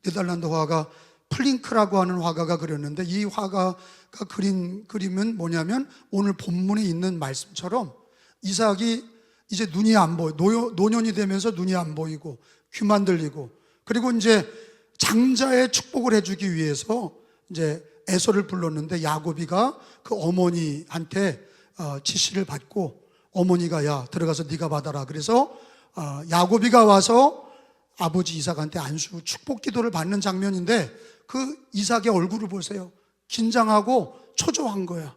네덜란드 화가 플링크라고 하는 화가가 그렸는데, 이 화가가 그린 그림은 뭐냐면 오늘 본문에 있는 말씀처럼 이삭이 이제 눈이 안 보여, 노년이 되면서 눈이 안 보이고 귀만 들리고, 그리고 이제 장자의 축복을 해주기 위해서 이제 에서를 불렀는데, 야곱이가 그 어머니한테 지시를 받고, 어머니가 야 들어가서 네가 받아라. 그래서 야곱이가 와서 아버지 이삭한테 안수 축복 기도를 받는 장면인데, 그 이삭의 얼굴을 보세요. 긴장하고 초조한 거야.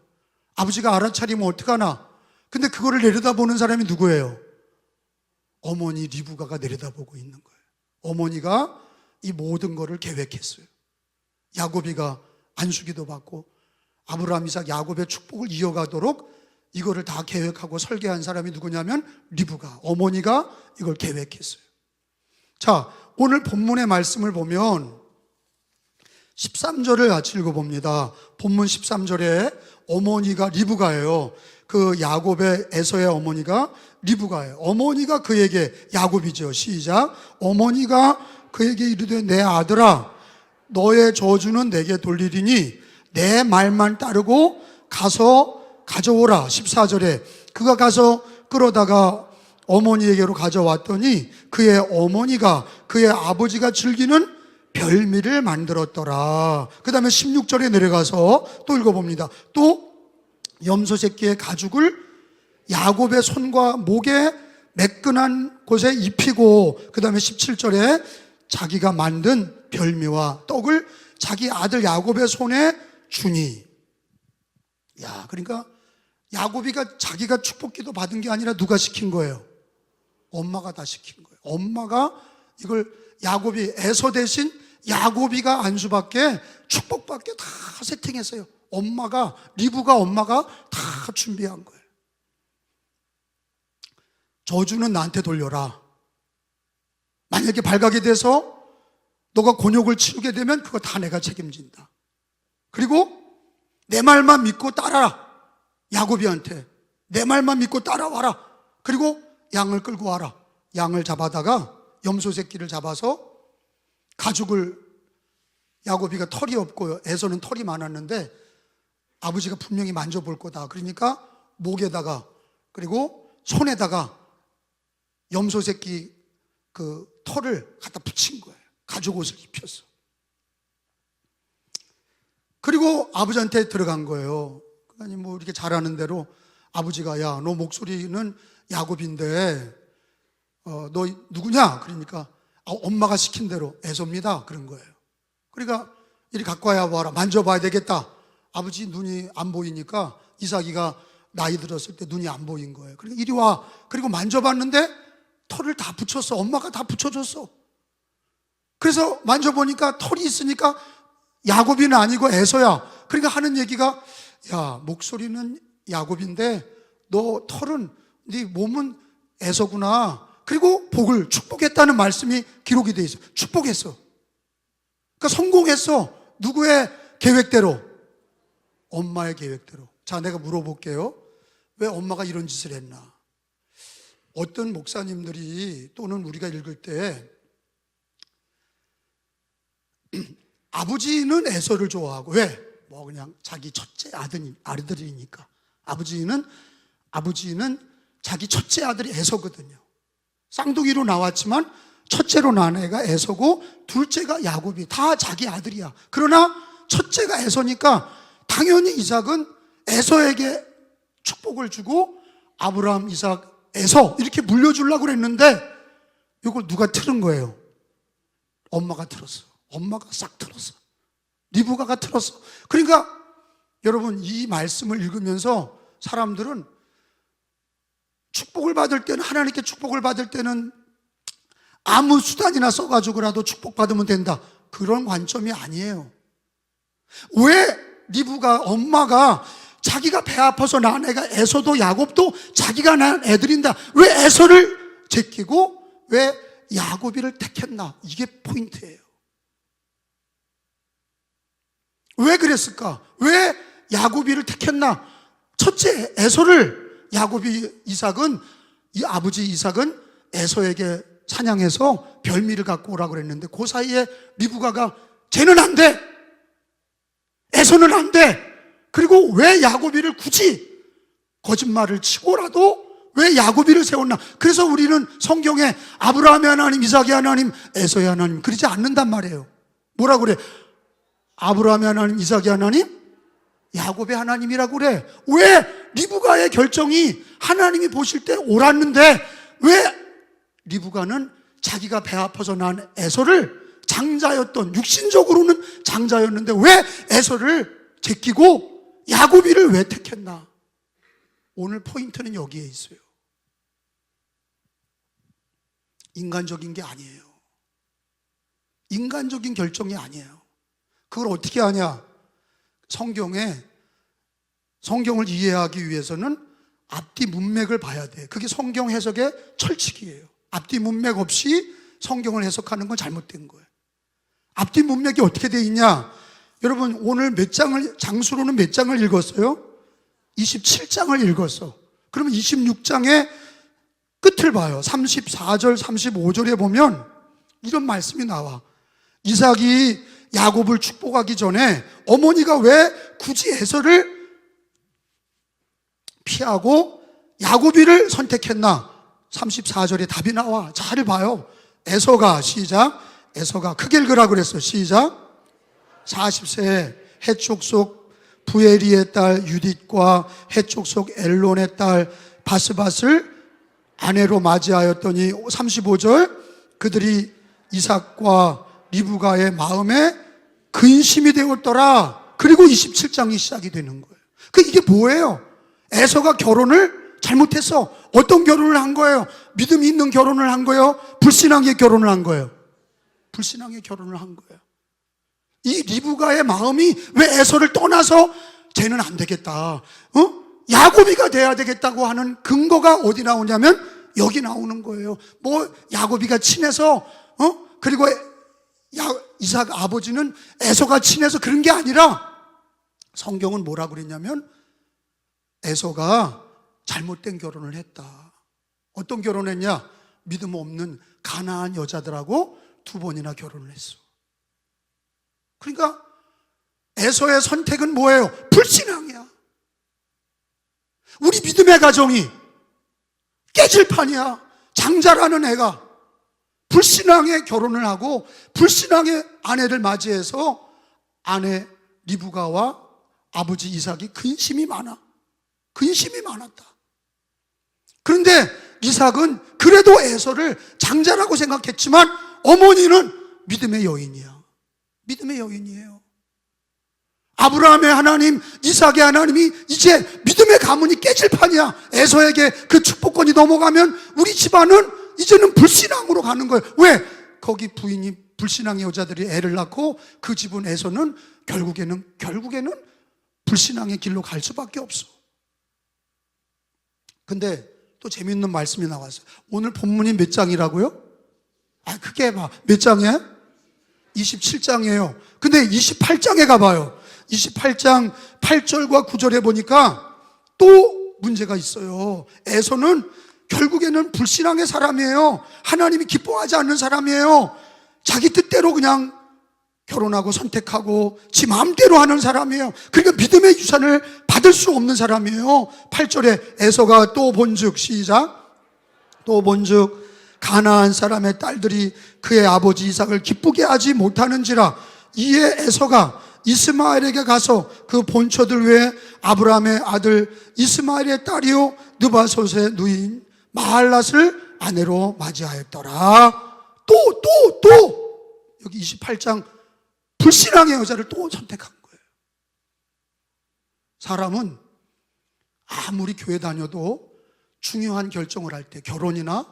아버지가 알아차리면 어떡하나. 근데 그거를 내려다보는 사람이 누구예요? 어머니 리브가가 내려다보고 있는 거예요. 어머니가 이 모든 거를 계획했어요. 야곱이가 안수기도 받고 아브라함, 이삭, 야곱의 축복을 이어가도록 이거를 다 계획하고 설계한 사람이 누구냐면 리브가, 어머니가 이걸 계획했어요. 자, 오늘 본문의 말씀을 보면 13절을 같이 읽어봅니다. 본문 13절에 어머니가 리브가예요. 그 야곱의 에서의 어머니가 리브가예요. 어머니가 그에게, 야곱이죠. 시작. 어머니가 그에게 이르되 내 아들아, 너의 저주는 내게 돌리리니 내 말만 따르고 가서 가져오라. 14절에 그가 가서 끌어다가 어머니에게로 가져왔더니 그의 어머니가 그의 아버지가 즐기는 별미를 만들었더라. 그 다음에 16절에 내려가서 또 읽어봅니다. 또 염소 새끼의 가죽을 야곱의 손과 목에 매끈한 곳에 입히고, 그 다음에 17절에 자기가 만든 별미와 떡을 자기 아들 야곱의 손에 주니. 야, 그러니까 야곱이가 자기가 축복기도 받은 게 아니라 누가 시킨 거예요? 엄마가 다 시킨 거예요. 엄마가 이걸 야곱이, 에서 대신 야곱이가 안수받게, 축복받게 다 세팅했어요. 엄마가, 리브가 엄마가 다 준비한 거예요. 저주는 나한테 돌려라. 만약에 발각이 돼서 너가 곤욕을 치르게 되면 그거 다 내가 책임진다. 그리고 내 말만 믿고 따라라. 야곱이한테 내 말만 믿고 따라와라. 그리고 양을 끌고 와라. 양을 잡아다가 염소 새끼를 잡아서 가죽을, 야곱이가 털이 없고 에서는 털이 많았는데 아버지가 분명히 만져볼 거다. 그러니까 목에다가 그리고 손에다가 염소 새끼 그 털을 갖다 붙인 거예요. 가죽 옷을 입혔어. 그리고 아버지한테 들어간 거예요. 아니 뭐 이렇게 잘하는 대로 아버지가 야, 너 목소리는 야곱인데 너 누구냐? 그러니까 엄마가 시킨 대로 에서입니다. 그런 거예요. 그러니까 이리 갖고 와야 봐라. 만져봐야 되겠다. 아버지 눈이 안 보이니까 이삭이가 나이 들었을 때 눈이 안 보인 거예요. 그러니까 이리 와. 그리고 만져봤는데 털을 다 붙였어. 엄마가 다 붙여줬어. 그래서 만져보니까 털이 있으니까 야곱이는 아니고 에서야. 그러니까 하는 얘기가 야, 목소리는 야곱인데 너 털은, 네 몸은 에서구나. 그리고 복을 축복했다는 말씀이 기록이 돼 있어. 축복했어. 그러니까 성공했어. 누구의 계획대로? 엄마의 계획대로. 자, 내가 물어볼게요. 왜 엄마가 이런 짓을 했나? 어떤 목사님들이 또는 우리가 읽을 때 아버지는 에서를 좋아하고, 왜? 뭐 그냥 자기 첫째 아들이니까. 아버지는 자기 첫째 아들이 에서거든요. 쌍둥이로 나왔지만 첫째로 낳은 애가 에서고 둘째가 야곱이, 다 자기 아들이야. 그러나 첫째가 에서니까 당연히 이삭은 에서에게 축복을 주고 아브라함, 이삭, 에서 이렇게 물려주려고 그랬는데 이걸 누가 틀은 거예요? 엄마가 틀었어. 엄마가 싹 틀었어. 리브가가 틀었어. 그러니까 여러분, 이 말씀을 읽으면서 사람들은 축복을 받을 때는, 하나님께 축복을 받을 때는 아무 수단이나 써가지고라도 축복받으면 된다, 그런 관점이 아니에요. 왜 리브가, 엄마가 자기가 배 아파서 낳은 애가 에서도 야곱도 자기가 낳은 애들인다, 왜 에서를 제끼고 왜 야곱이를 택했나? 이게 포인트예요. 왜 그랬을까? 왜 야곱이를 택했나? 첫째 에서를, 이삭은, 이 아버지 이삭은 에서에게 사냥해서 별미를 갖고 오라고 그랬는데 그 사이에 리브가가 쟤는 안 돼, 에서는 안 돼. 그리고 왜 야곱이를 굳이 거짓말을 치고라도 왜 야곱이를 세웠나? 그래서 우리는 성경에 아브라함의 하나님, 이삭의 하나님, 에서의 하나님 그러지 않는단 말이에요. 뭐라 그래? 아브라함의 하나님, 이삭의 하나님, 야곱의 하나님이라고 그래. 왜? 리브가의 결정이 하나님이 보실 때 옳았는데 왜 리브가는 자기가 배 아파서 난 에서를, 장자였던, 육신적으로는 장자였는데 왜 에서를 제끼고 야곱이를 왜 택했나? 오늘 포인트는 여기에 있어요. 인간적인 게 아니에요. 인간적인 결정이 아니에요. 그걸 어떻게 하냐? 성경을 이해하기 위해서는 앞뒤 문맥을 봐야 돼. 그게 성경 해석의 철칙이에요. 앞뒤 문맥 없이 성경을 해석하는 건 잘못된 거예요. 앞뒤 문맥이 어떻게 돼 있냐? 여러분 오늘 장수로는 몇 장을 읽었어요? 27장을 읽었어. 그러면 26장의 끝을 봐요. 34절, 35절에 보면 이런 말씀이 나와. 이삭이 야곱을 축복하기 전에 어머니가 왜 굳이 에서를 피하고 야곱이를 선택했나? 34절에 답이 나와. 잘 봐요. 에서가, 시작. 에서가 크게 읽으라 그랬어. 시작. 40세에 해쪽 속 부에리의 딸 유딧과 해쪽 속 엘론의 딸 바스밧을 아내로 맞이하였더니 35절 그들이 이삭과 리브가의 마음에 근심이 되었더라. 그리고 27장이 시작이 되는 거예요. 이게 뭐예요? 에서가 결혼을 잘못했어. 어떤 결혼을 한 거예요? 믿음이 있는 결혼을 한 거예요? 불신앙의 결혼을 한 거예요? 불신앙의 결혼을 한 거예요. 이 리브가의 마음이 왜 에서를 떠나서 쟤는 안 되겠다, 야곱이가 돼야 되겠다고 하는 근거가 어디 나오냐면 여기 나오는 거예요. 야곱이가 친해서 그리고 이삭 아버지는 에서가 친해서 그런 게 아니라 성경은 뭐라고 그랬냐면 에서가 잘못된 결혼을 했다. 어떤 결혼했냐? 믿음 없는 가나안 여자들하고 2번이나 결혼을 했어. 그러니까 에서의 선택은 뭐예요? 불신앙이야. 우리 믿음의 가정이 깨질 판이야. 장자라는 애가 불신앙의 결혼을 하고 불신앙의 아내를 맞이해서 아내 리브가와 아버지 이삭이 근심이 많았다. 그런데 이삭은 그래도 에서를 장자라고 생각했지만 어머니는 믿음의 여인이야. 믿음의 여인이에요. 아브라함의 하나님, 이삭의 하나님이 이제 믿음의 가문이 깨질 판이야. 에서에게 그 축복권이 넘어가면 우리 집안은 이제는 불신앙으로 가는 거예요. 왜? 거기 부인이 불신앙의 여자들이 애를 낳고 그 집은 에서는 결국에는 불신앙의 길로 갈 수밖에 없어. 근데 또 재밌는 말씀이 나왔어요. 오늘 본문이 몇 장이라고요? 크게 봐. 몇 장이에요? 27장이에요. 근데 28장에 가봐요. 28장 8절과 9절에 보니까 또 문제가 있어요. 에서는 결국에는 불신앙의 사람이에요. 하나님이 기뻐하지 않는 사람이에요. 자기 뜻대로 그냥 결혼하고 선택하고 지 마음대로 하는 사람이에요. 그러니까 믿음의 유산을 받을 수 없는 사람이에요. 8절에 에서가 또 본즉, 시작. 또 본즉 가나안 사람의 딸들이 그의 아버지 이삭을 기쁘게 하지 못하는지라. 이에 에서가 이스마엘에게 가서 그 본처들 외에 아브라함의 아들 이스마엘의 딸이요 느바솥의 누이인 마할랏을 아내로 맞이하였더라. 또 여기 28장 불신앙의 여자를 또 선택한 거예요. 사람은 아무리 교회 다녀도 중요한 결정을 할 때, 결혼이나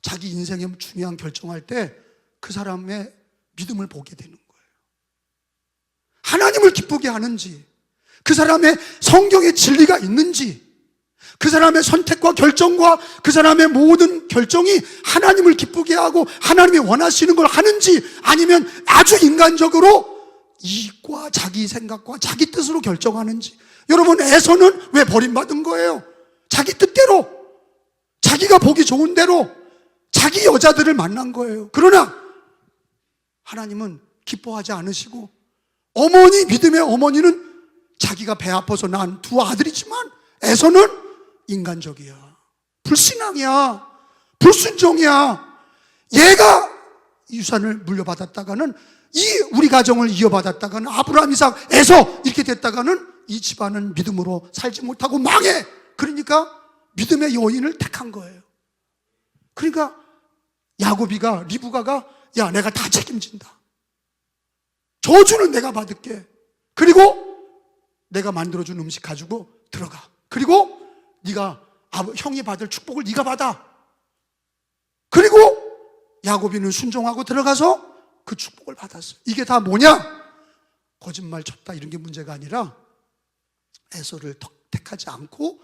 자기 인생의 중요한 결정할 때 그 사람의 믿음을 보게 되는 거예요. 하나님을 기쁘게 하는지, 그 사람의 성경의 진리가 있는지, 그 사람의 선택과 결정과 그 사람의 모든 결정이 하나님을 기쁘게 하고 하나님이 원하시는 걸 하는지, 아니면 아주 인간적으로 이익과 자기 생각과 자기 뜻으로 결정하는지. 여러분, 에서는 왜 버림받은 거예요? 자기 뜻대로, 자기가 보기 좋은 대로, 자기 여자들을 만난 거예요. 그러나 하나님은 기뻐하지 않으시고, 믿음의 어머니는 자기가 배 아파서 낳은 두 아들이지만 에서는 인간적이야, 불신앙이야, 불순종이야. 얘가 유산을 물려받았다가는, 우리 가정을 이어받았다가는, 아브라함, 이삭, 에서 이렇게 됐다가는 이 집안은 믿음으로 살지 못하고 망해. 그러니까 믿음의 여인을 택한 거예요. 그러니까 야곱이가, 리브가가, 야, 내가 다 책임진다, 저주는 내가 받을게, 그리고 내가 만들어준 음식 가지고 들어가, 그리고 네가 형이 받을 축복을 네가 받아. 그리고 야곱이는 순종하고 들어가서 그 축복을 받았어요. 이게 다 뭐냐? 거짓말 쳤다 이런 게 문제가 아니라 에서를 택하지 않고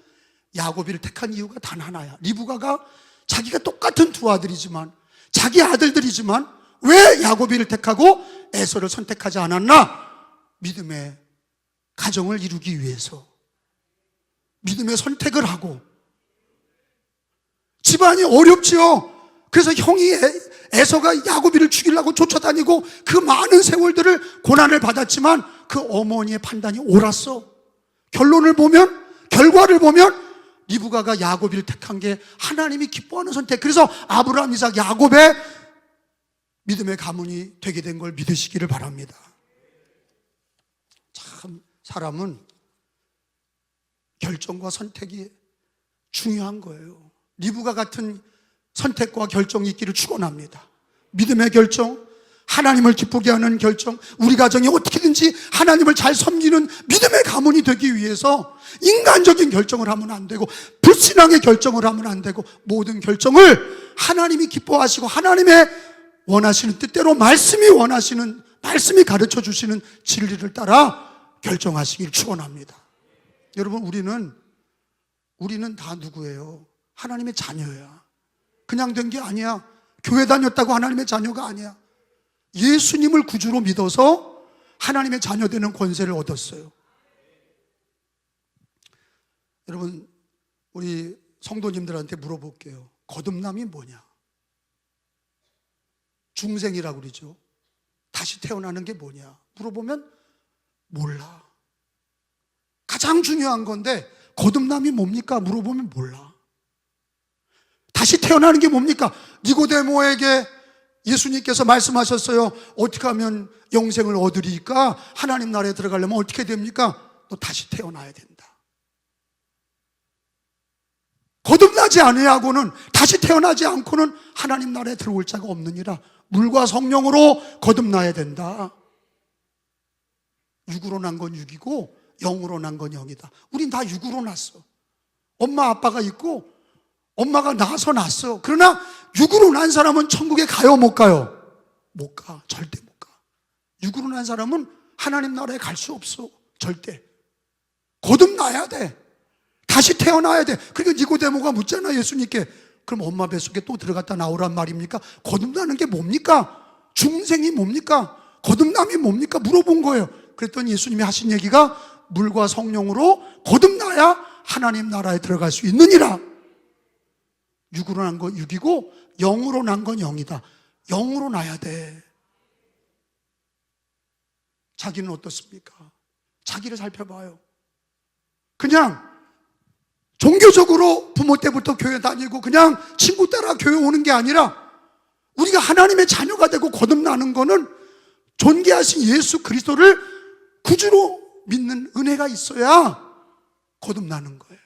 야곱이를 택한 이유가 단 하나야. 리브가가 자기가 똑같은 두 아들이지만, 자기 아들들이지만 왜 야곱이를 택하고 에서를 선택하지 않았나? 믿음의 가정을 이루기 위해서 믿음의 선택을 하고. 집안이 어렵지요. 그래서 형이 에서가 야곱이를 죽이려고 쫓아다니고 그 많은 세월들을 고난을 받았지만 그 어머니의 판단이 옳았어. 결과를 보면 리브가가 야곱이를 택한 게 하나님이 기뻐하는 선택. 그래서 아브라함, 이삭, 야곱의 믿음의 가문이 되게 된 걸 믿으시기를 바랍니다. 참 사람은 결정과 선택이 중요한 거예요. 리브가 같은 선택과 결정이 있기를 축원합니다. 믿음의 결정, 하나님을 기쁘게 하는 결정, 우리 가정이 어떻게든지 하나님을 잘 섬기는 믿음의 가문이 되기 위해서 인간적인 결정을 하면 안 되고, 불신앙의 결정을 하면 안 되고, 모든 결정을 하나님이 기뻐하시고 하나님의 원하시는 뜻대로, 말씀이 가르쳐 주시는 진리를 따라 결정하시길 축원합니다. 여러분, 우리는 다 누구예요? 하나님의 자녀야. 그냥 된 게 아니야. 교회 다녔다고 하나님의 자녀가 아니야. 예수님을 구주로 믿어서 하나님의 자녀 되는 권세를 얻었어요. 여러분, 우리 성도님들한테 물어볼게요. 거듭남이 뭐냐? 중생이라고 그러죠. 다시 태어나는 게 뭐냐? 물어보면 몰라. 가장 중요한 건데 거듭남이 뭡니까? 물어보면 몰라. 다시 태어나는 게 뭡니까? 니고데모에게 예수님께서 말씀하셨어요. 어떻게 하면 영생을 얻으리까? 하나님 나라에 들어가려면 어떻게 됩니까? 너 다시 태어나야 된다. 거듭나지 않으려고는, 다시 태어나지 않고는 하나님 나라에 들어올 자가 없느니라. 물과 성령으로 거듭나야 된다. 육으로 난 건 육이고 영으로 난 건 영이다. 우린 다 육으로 났어. 엄마 아빠가 있고 엄마가 낳아서 낳았어. 그러나 육으로 난 사람은 천국에 가요, 못 가요? 못 가. 절대 못 가. 육으로 난 사람은 하나님 나라에 갈 수 없어. 절대. 거듭나야 돼. 다시 태어나야 돼. 그러니까 니고데모가 묻잖아, 예수님께. 그럼 엄마 뱃속에 또 들어갔다 나오란 말입니까? 거듭나는 게 뭡니까? 중생이 뭡니까? 거듭남이 뭡니까? 물어본 거예요. 그랬더니 예수님이 하신 얘기가 물과 성령으로 거듭나야 하나님 나라에 들어갈 수 있느니라. 육으로 난 건 육이고 영으로 난 건 영이다. 영으로 나야 돼. 자기는 어떻습니까? 자기를 살펴봐요. 그냥 종교적으로 부모 때부터 교회 다니고 그냥 친구 따라 교회 오는 게 아니라, 우리가 하나님의 자녀가 되고 거듭나는 거는 존귀하신 예수 그리스도를 구주로 믿는 은혜가 있어야 거듭나는 거예요.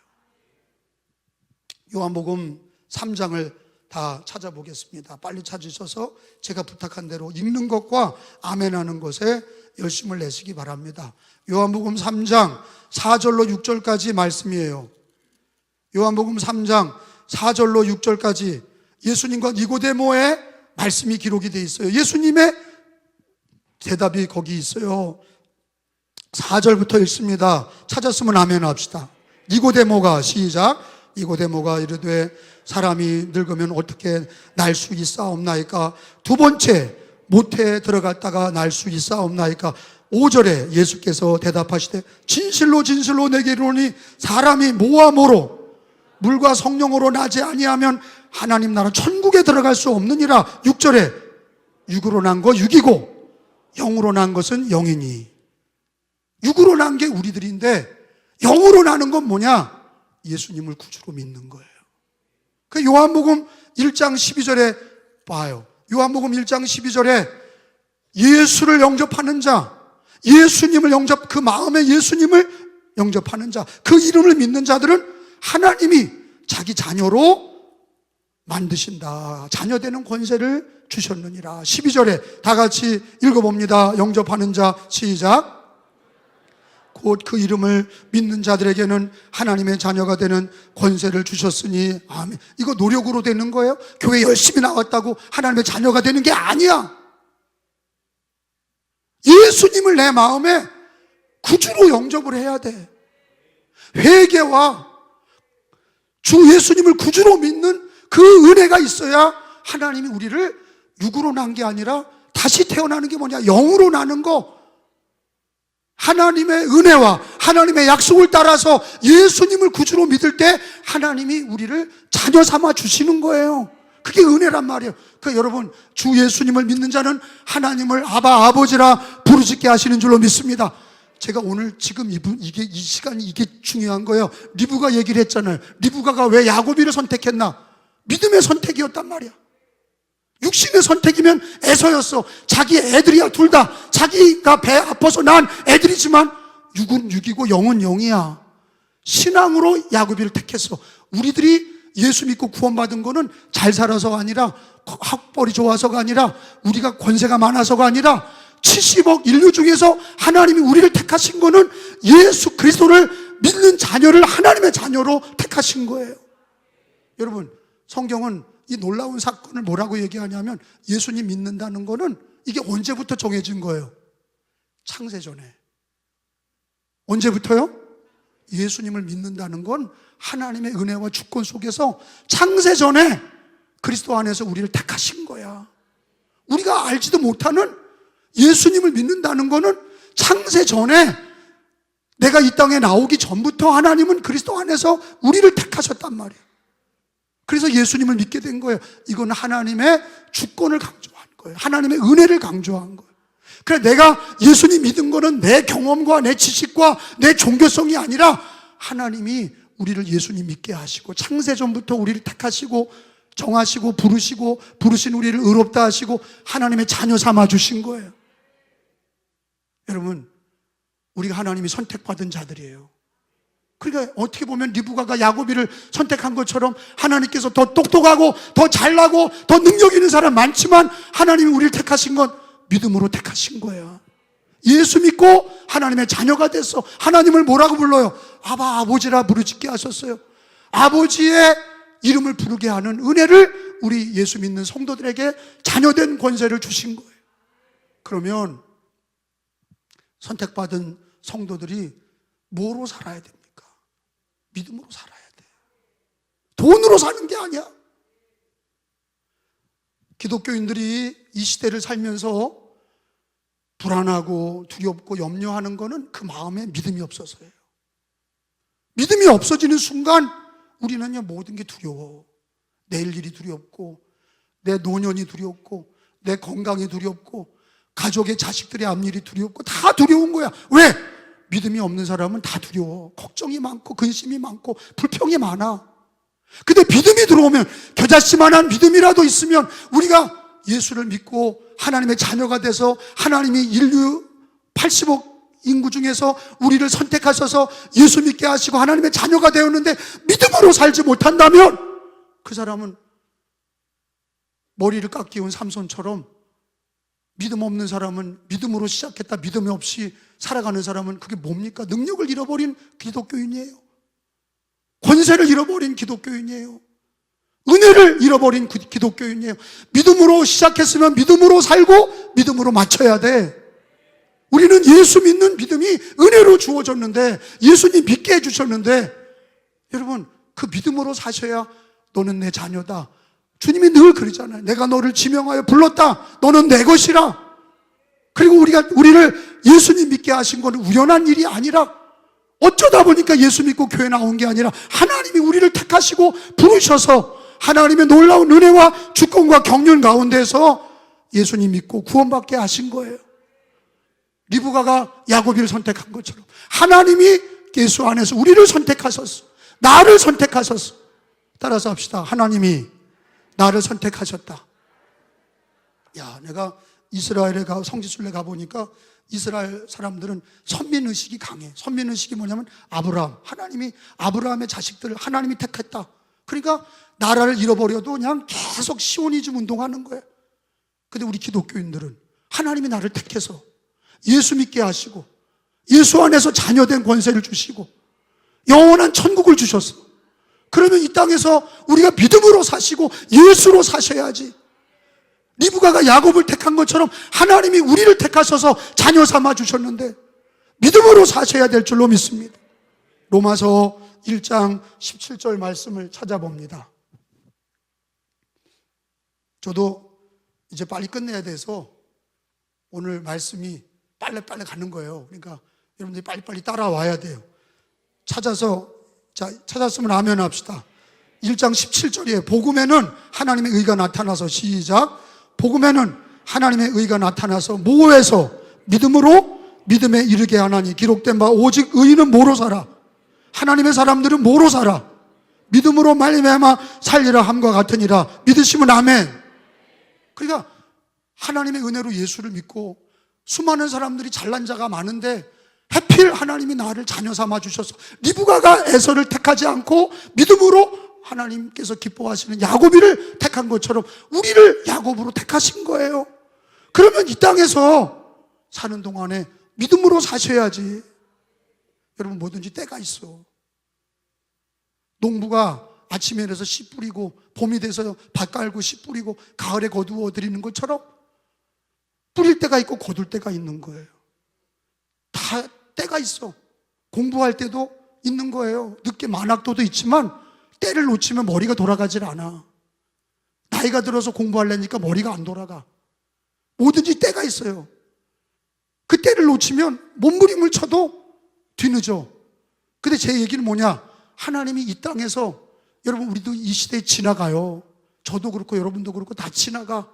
요한복음 3장을 다 찾아보겠습니다. 빨리 찾으셔서 제가 부탁한 대로 읽는 것과 아멘하는 것에 열심을 내시기 바랍니다. 요한복음 3장 4절로 6절까지 말씀이에요. 요한복음 3장 4절로 6절까지 예수님과 니고데모의 말씀이 기록이 되어 있어요. 예수님의 대답이 거기 있어요. 4절부터 읽습니다. 찾았으면 아멘 합시다. 니고데모가, 시작. 니고데모가 이르되 사람이 늙으면 어떻게 날 수 있사옵나이까? 두 번째, 모태에 들어갔다가 날 수 있사옵나이까? 5절에 예수께서 대답하시되 진실로 진실로 내게 이르노니 사람이 모함으로 물과 성령으로 나지 아니하면 하나님 나라 천국에 들어갈 수 없느니라. 6절에 육으로 난 거 육이고 영으로 난 것은 영이니. 육으로 난 게 우리들인데 영으로 나는 건 뭐냐? 예수님을 구주로 믿는 거예요. 그 요한복음 1장 12절에 봐요. 요한복음 1장 12절에 예수를 영접하는 자, 예수님을 그 마음에 예수님을 영접하는 자, 그 이름을 믿는 자들은 하나님이 자기 자녀로 만드신다. 자녀되는 권세를 주셨느니라. 12절에 다 같이 읽어봅니다. 영접하는 자, 시작. 곧 그 이름을 믿는 자들에게는 하나님의 자녀가 되는 권세를 주셨으니. 아멘. 이거 노력으로 되는 거예요? 교회 열심히 나왔다고 하나님의 자녀가 되는 게 아니야. 예수님을 내 마음에 구주로 영접을 해야 돼. 회개와 주 예수님을 구주로 믿는 그 은혜가 있어야 하나님이 우리를 육으로 난 게 아니라 다시 태어나는 게 뭐냐? 영으로 나는 거. 하나님의 은혜와 하나님의 약속을 따라서 예수님을 구주로 믿을 때 하나님이 우리를 자녀 삼아 주시는 거예요. 그게 은혜란 말이에요. 그러니까 여러분, 주 예수님을 믿는 자는 하나님을 아바 아버지라 부르짖게 하시는 줄로 믿습니다. 제가 오늘 지금 이 시간이 이게 중요한 거예요. 리브가 얘기를 했잖아요. 리브가가 왜 야곱이를 선택했나? 믿음의 선택이었단 말이야. 육신의 선택이면 에서였어. 자기 애들이야, 둘 다. 자기가 배 아파서 난 애들이지만 육은 육이고 영은 영이야. 신앙으로 야곱이를 택했어. 우리들이 예수 믿고 구원받은 거는 잘 살아서가 아니라, 학벌이 좋아서가 아니라, 우리가 권세가 많아서가 아니라 70억 인류 중에서 하나님이 우리를 택하신 거는 예수 그리스도를 믿는 자녀를 하나님의 자녀로 택하신 거예요. 여러분, 성경은 이 놀라운 사건을 뭐라고 얘기하냐면, 예수님 믿는다는 거는 이게 언제부터 정해진 거예요? 창세전에. 언제부터요? 예수님을 믿는다는 건 하나님의 은혜와 주권 속에서 창세전에 그리스도 안에서 우리를 택하신 거야. 우리가 알지도 못하는 예수님을 믿는다는 거는 창세전에, 내가 이 땅에 나오기 전부터 하나님은 그리스도 안에서 우리를 택하셨단 말이야. 그래서 예수님을 믿게 된 거예요. 이건 하나님의 주권을 강조한 거예요. 하나님의 은혜를 강조한 거예요. 그래, 내가 예수님 믿은 거는 내 경험과 내 지식과 내 종교성이 아니라 하나님이 우리를 예수님 믿게 하시고 창세전부터 우리를 택하시고 정하시고 부르신 우리를 의롭다 하시고 하나님의 자녀 삼아 주신 거예요. 여러분, 우리가 하나님이 선택받은 자들이에요. 그러니까 어떻게 보면 리브가가 야곱이를 선택한 것처럼 하나님께서 더 똑똑하고 더 잘나고 더 능력 있는 사람 많지만 하나님이 우리를 택하신 건 믿음으로 택하신 거야. 예수 믿고 하나님의 자녀가 됐어. 하나님을 뭐라고 불러요? 아바 아버지라 부르짖게 하셨어요. 아버지의 이름을 부르게 하는 은혜를 우리 예수 믿는 성도들에게 자녀된 권세를 주신 거예요. 그러면 선택받은 성도들이 뭐로 살아야 됩니까? 믿음으로 살아야 돼. 돈으로 사는 게 아니야. 기독교인들이 이 시대를 살면서 불안하고 두렵고 염려하는 거는 그 마음에 믿음이 없어서예요. 믿음이 없어지는 순간 우리는요, 모든 게 두려워. 내일 일이 두렵고, 내 노년이 두렵고, 내 건강이 두렵고, 가족의 자식들의 앞일이 두렵고, 다 두려운 거야. 왜? 믿음이 없는 사람은 다 두려워. 걱정이 많고 근심이 많고 불평이 많아. 근데 믿음이 들어오면, 겨자씨만한 믿음이라도 있으면 우리가 예수를 믿고 하나님의 자녀가 돼서 하나님이 인류 80억 인구 중에서 우리를 선택하셔서 예수 믿게 하시고 하나님의 자녀가 되었는데 믿음으로 살지 못한다면 그 사람은 머리를 깎이운 삼손처럼, 믿음 없는 사람은 믿음으로 시작했다 믿음이 없이 살아가는 사람은 그게 뭡니까? 능력을 잃어버린 기독교인이에요. 권세를 잃어버린 기독교인이에요. 은혜를 잃어버린 기독교인이에요. 믿음으로 시작했으면 믿음으로 살고 믿음으로 마쳐야 돼. 우리는 예수 믿는 믿음이 은혜로 주어졌는데, 예수님 믿게 해주셨는데, 여러분, 그 믿음으로 사셔야 너는 내 자녀다. 주님이 늘 그러잖아요. 내가 너를 지명하여 불렀다. 너는 내 것이라. 그리고 우리를 예수님 믿게 하신 건 우연한 일이 아니라 어쩌다 보니까 예수 믿고 교회 나온 게 아니라 하나님이 우리를 택하시고 부르셔서 하나님의 놀라운 은혜와 주권과 경륜 가운데서 예수님 믿고 구원받게 하신 거예요. 리브가가 야곱이를 선택한 것처럼 하나님이 예수 안에서 우리를 선택하셨어. 나를 선택하셨어. 따라서 합시다. 하나님이 나를 선택하셨다. 야, 내가 이스라엘에 성지순례 가보니까 이스라엘 사람들은 선민의식이 강해. 선민의식이 뭐냐면 아브라함, 하나님이 아브라함의 자식들을 하나님이 택했다. 그러니까 나라를 잃어버려도 그냥 계속 시오니즘 운동하는 거예요. 근데 우리 기독교인들은 하나님이 나를 택해서 예수 믿게 하시고 예수 안에서 자녀된 권세를 주시고 영원한 천국을 주셨어. 그러면 이 땅에서 우리가 믿음으로 사시고 예수로 사셔야지. 리브가가 야곱을 택한 것처럼 하나님이 우리를 택하셔서 자녀 삼아 주셨는데 믿음으로 사셔야 될 줄로 믿습니다. 로마서 1장 17절 말씀을 찾아봅니다. 저도 이제 빨리 끝내야 돼서 오늘 말씀이 빨리 가는 거예요. 그러니까 여러분들이 빨리빨리 따라와야 돼요. 찾았으면 아멘 합시다. 1장 17절에 복음에는 하나님의 의가 나타나서 시작. 복음에는 하나님의 의가 나타나서 뭐에서 믿음으로 믿음에 이르게 하나니 기록된 바 오직 의인은 뭐로 살아? 하나님의 사람들은 뭐로 살아? 믿음으로 말미암아 살리라 함과 같으니라. 믿으시면 아멘. 그러니까 하나님의 은혜로 예수를 믿고 수많은 사람들이 잘난 자가 많은데 하필 하나님이 나를 자녀 삼아 주셔서 리브가가 에서를 택하지 않고 믿음으로 하나님께서 기뻐하시는 야곱이를 택한 것처럼 우리를 야곱으로 택하신 거예요. 그러면 이 땅에서 사는 동안에 믿음으로 사셔야지. 여러분 뭐든지 때가 있어. 농부가 아침에 일어나서 씨 뿌리고 봄이 돼서 밭 깔고 씨 뿌리고 가을에 거두어 드리는 것처럼 뿌릴 때가 있고 거둘 때가 있는 거예요. 다 때가 있어. 공부할 때도 있는 거예요. 늦게 만학도도 있지만 때를 놓치면 머리가 돌아가질 않아. 나이가 들어서 공부하려니까 머리가 안 돌아가. 뭐든지 때가 있어요. 그 때를 놓치면 몸부림을 쳐도 뒤늦어. 근데 제 얘기는 뭐냐? 하나님이 이 땅에서 여러분 우리도 이 시대에 지나가요. 저도 그렇고 여러분도 그렇고 다 지나가.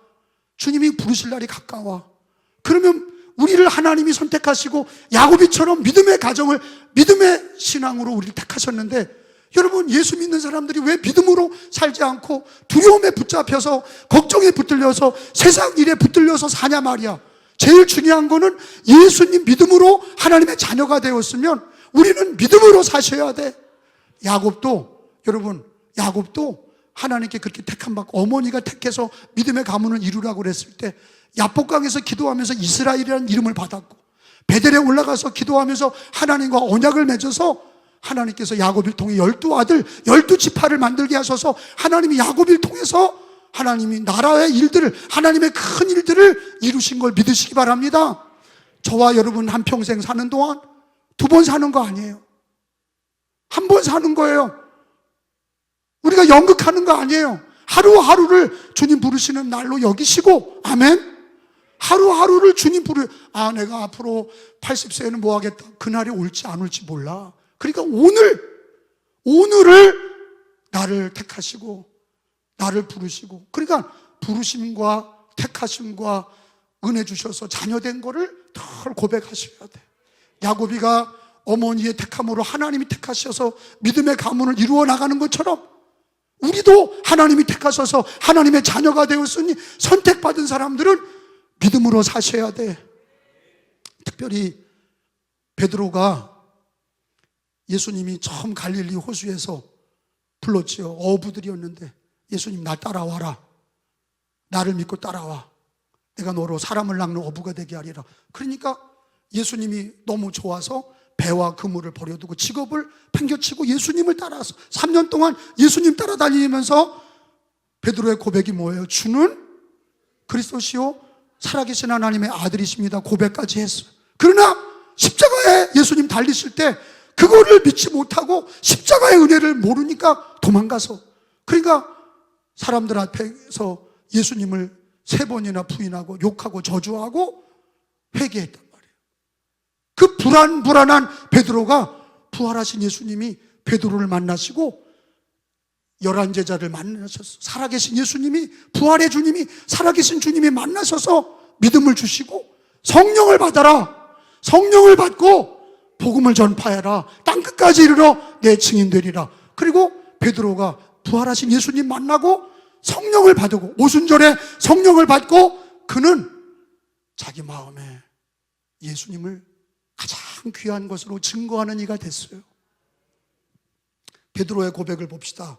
주님이 부르실 날이 가까워. 그러면 우리를 하나님이 선택하시고 야곱이처럼 믿음의 가정을 믿음의 신앙으로 우리를 택하셨는데 여러분 예수 믿는 사람들이 왜 믿음으로 살지 않고 두려움에 붙잡혀서 걱정에 붙들려서 세상 일에 붙들려서 사냐 말이야. 제일 중요한 거는 예수님 믿음으로 하나님의 자녀가 되었으면 우리는 믿음으로 사셔야 돼. 여러분 야곱도 하나님께 그렇게 택함 받고 어머니가 택해서 믿음의 가문을 이루라고 그랬을 때 야복강에서 기도하면서 이스라엘이라는 이름을 받았고 베델에 올라가서 기도하면서 하나님과 언약을 맺어서 하나님께서 야곱을 통해 12아들 12지파를 만들게 하셔서 하나님이 야곱을 통해서 하나님이 나라의 일들을 하나님의 큰 일들을 이루신 걸 믿으시기 바랍니다. 저와 여러분 한평생 사는 동안 2번 사는 거 아니에요. 1번 사는 거예요. 우리가 연극하는 거 아니에요. 하루하루를 주님 부르시는 날로 여기시고 아멘. 하루하루를 주님 내가 앞으로 80세에는 뭐 하겠다. 그날이 올지 안 올지 몰라. 그러니까 오늘을 나를 택하시고 나를 부르시고 그러니까 부르심과 택하심과 은혜 주셔서 자녀된 거를 덜 고백하셔야 돼. 야곱이가 어머니의 택함으로 하나님이 택하셔서 믿음의 가문을 이루어 나가는 것처럼 우리도 하나님이 택하셔서 하나님의 자녀가 되었으니 선택받은 사람들은 믿음으로 사셔야 돼. 특별히 베드로가 예수님이 처음 갈릴리 호수에서 불렀지요. 어부들이었는데 예수님 나 따라와라. 나를 믿고 따라와. 내가 너로 사람을 낚는 어부가 되게 하리라. 그러니까 예수님이 너무 좋아서 배와 그물을 버려두고 직업을 팽겨치고 예수님을 따라서 3년 동안 예수님 따라다니면서 베드로의 고백이 뭐예요? 주는 그리스도시요 살아계신 하나님의 아들이십니다. 고백까지 했어요. 그러나 십자가에 예수님 달리실 때 그거를 믿지 못하고 십자가의 은혜를 모르니까 도망가서 그러니까 사람들 앞에서 예수님을 3번이나 부인하고 욕하고 저주하고 회개했단 말이에요. 그 불안한 베드로가 부활하신 예수님이 베드로를 만나시고 11제자를 만나셔서 살아계신 예수님이, 부활의 주님이, 살아계신 주님이 만나셔서 믿음을 주시고 성령을 받아라, 성령을 받고 복음을 전파해라, 땅끝까지 이르러 내 증인 되리라. 그리고 베드로가 부활하신 예수님 만나고 성령을 받고 오순절에 성령을 받고 그는 자기 마음에 예수님을 가장 귀한 것으로 증거하는 이가 됐어요. 베드로의 고백을 봅시다.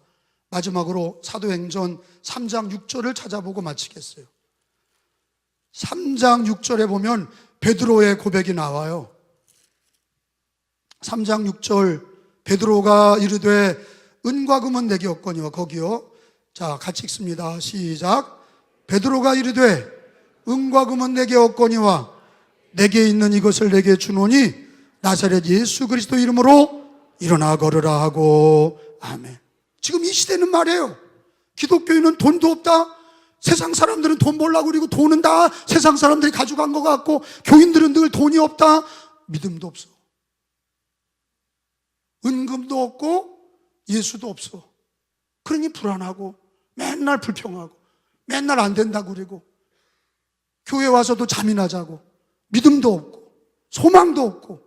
마지막으로 사도행전 3장 6절을 찾아보고 마치겠어요. 3장 6절에 보면 베드로의 고백이 나와요. 3장 6절, 베드로가 이르되 은과 금은 내게 없거니와, 거기요. 자, 같이 읽습니다. 시작. 베드로가 이르되 은과 금은 내게 없거니와 내게 있는 이것을 내게 주노니 나사렛 예수 그리스도 이름으로 일어나 걸으라 하고. 아멘. 지금 이 시대는 말이에요. 기독교인은 돈도 없다. 세상 사람들은 돈 벌라고 그리고 돈은 다 세상 사람들이 가져간 것 같고, 교인들은 늘 돈이 없다. 믿음도 없어. 은금도 없고 예수도 없어. 그러니 불안하고 맨날 불평하고 맨날 안 된다고 그러고, 교회 와서도 잠이나 자고, 믿음도 없고 소망도 없고.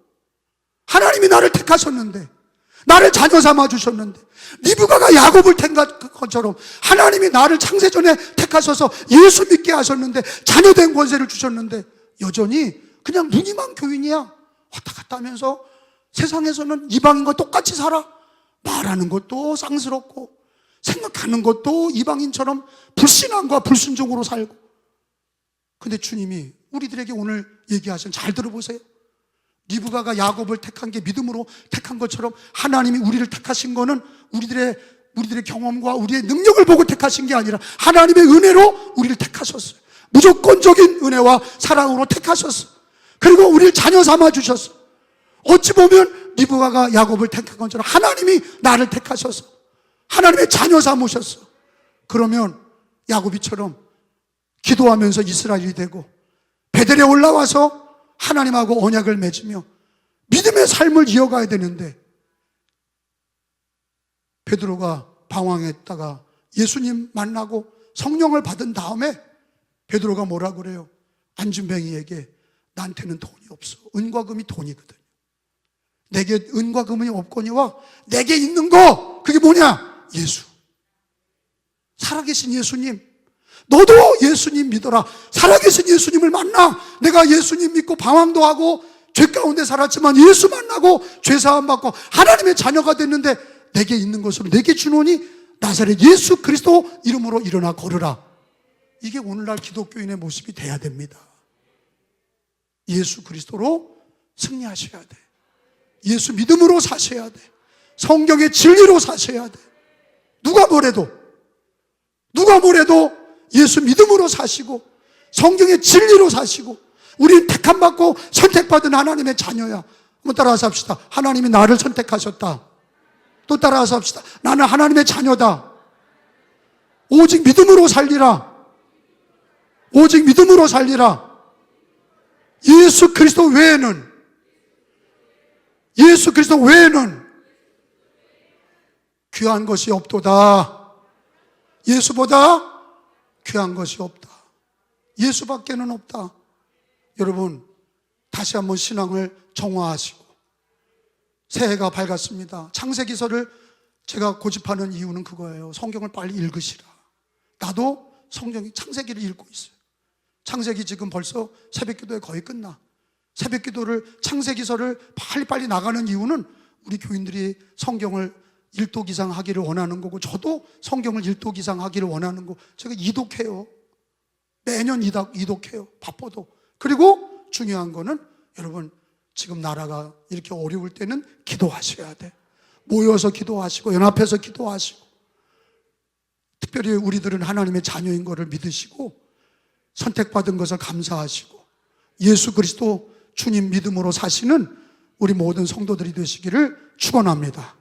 하나님이 나를 택하셨는데, 나를 자녀 삼아 주셨는데, 리브가가 야곱을 택한 것처럼 하나님이 나를 창세전에 택하셔서 예수 믿게 하셨는데, 자녀된 권세를 주셨는데 여전히 그냥 무늬만 교인이야. 왔다 갔다 하면서 세상에서는 이방인과 똑같이 살아. 말하는 것도 쌍스럽고 생각하는 것도 이방인처럼 불신앙과 불순종으로 살고. 근데 주님이 우리들에게 오늘 얘기하신, 잘 들어보세요. 리브가가 야곱을 택한 게 믿음으로 택한 것처럼 하나님이 우리를 택하신 거는 우리들의 경험과 우리의 능력을 보고 택하신 게 아니라 하나님의 은혜로 우리를 택하셨어요. 무조건적인 은혜와 사랑으로 택하셨어요. 그리고 우리를 자녀 삼아 주셨어요. 어찌 보면 리브가가 야곱을 택한 것처럼 하나님이 나를 택하셔서 하나님의 자녀 삼으셨어. 그러면 야곱이처럼 기도하면서 이스라엘이 되고 베델에 올라와서 하나님하고 언약을 맺으며 믿음의 삶을 이어가야 되는데, 베드로가 방황했다가 예수님 만나고 성령을 받은 다음에 베드로가 뭐라 그래요? 안준뱅이에게 나한테는 돈이 없어. 은과 금이 돈이거든요. 내게 은과 금이 없거니와 내게 있는 거, 그게 뭐냐? 예수. 살아계신 예수님. 너도 예수님 믿어라. 살아계신 예수님을 만나. 내가 예수님 믿고 방황도 하고 죄 가운데 살았지만 예수 만나고 죄 사함 받고 하나님의 자녀가 됐는데, 내게 있는 것으로 내게 주노니 나사렛 예수 그리스도 이름으로 일어나 걸으라. 이게 오늘날 기독교인의 모습이 돼야 됩니다. 예수 그리스도로 승리하셔야 돼. 예수 믿음으로 사셔야 돼. 성경의 진리로 사셔야 돼. 누가 뭐래도 예수 믿음으로 사시고 성경의 진리로 사시고, 우리는 택함받고 선택받은 하나님의 자녀야. 한번 따라서 합시다. 하나님이 나를 선택하셨다. 또 따라서 합시다. 나는 하나님의 자녀다. 오직 믿음으로 살리라. 오직 믿음으로 살리라. 예수 그리스도 외에는 귀한 것이 없도다. 예수보다 귀한 것이 없다. 예수밖에는 없다. 여러분, 다시 한번 신앙을 정화하시고, 새해가 밝았습니다. 창세기서를 제가 고집하는 이유는 그거예요. 성경을 빨리 읽으시라. 나도 창세기를 읽고 있어요. 창세기 지금 벌써 새벽기도에 거의 끝나. 새벽기도를, 창세기서를 빨리빨리 나가는 이유는 우리 교인들이 성경을 1독 이상 하기를 원하는 거고, 저도 성경을 1독 이상 하기를 원하는 거. 제가 이독해요. 매년 이독해요. 바빠도. 그리고 중요한 거는, 여러분, 지금 나라가 이렇게 어려울 때는 기도하셔야 돼. 모여서 기도하시고 연합해서 기도하시고, 특별히 우리들은 하나님의 자녀인 것을 믿으시고 선택받은 것을 감사하시고 예수 그리스도 주님 믿음으로 사시는 우리 모든 성도들이 되시기를 축원합니다.